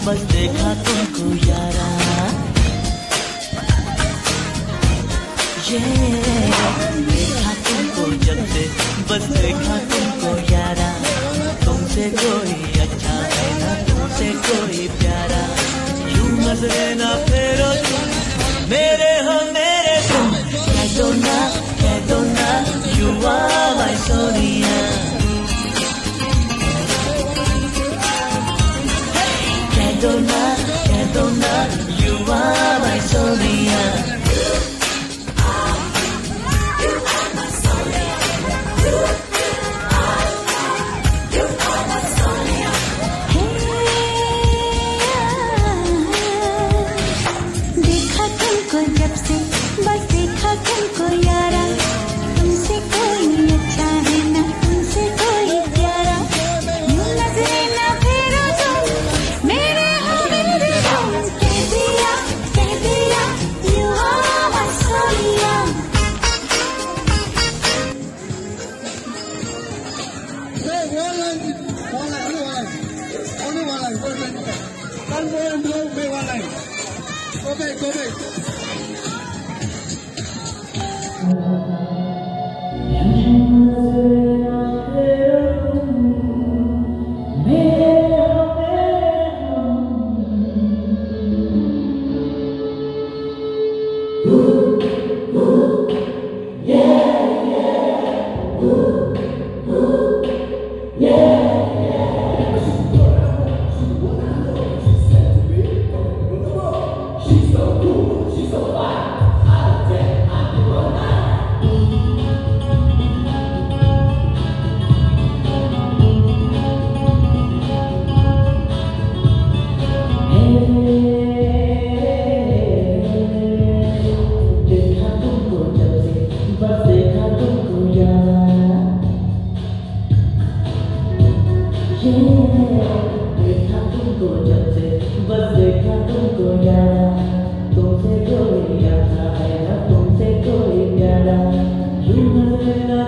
बस देखा तुमको यारा, ये देखा तुमको जब से, बस देखा तुमको यारा। तुमसे कोई अच्छा है ना, तुमसे कोई प्यारा। यूं नजरे ना फेरो तुम, मेरे हो मेरे तुम। कह दो ना you are my Sonia। कह दो ना you are my Sonia। देखा तुमको जब से, बस देखा तुमको यारा। तुमसे कोई अच्छा है ना, तुमसे कोई प्यारा। यूं नजरे ना फेरो तुम, मेरे हो मेरे तुम। कह दिया you are my Sonia। Only one line. One more and blow, play one line. Go back. देखा तुमको जब से, बस देखा तुमको यारा। ये देखा तुमको जब से, बस देखा तुमको यारा। तुमसे कोई अच्छा है ना, तुमसे कोई प्यारा। यूं नजरे ना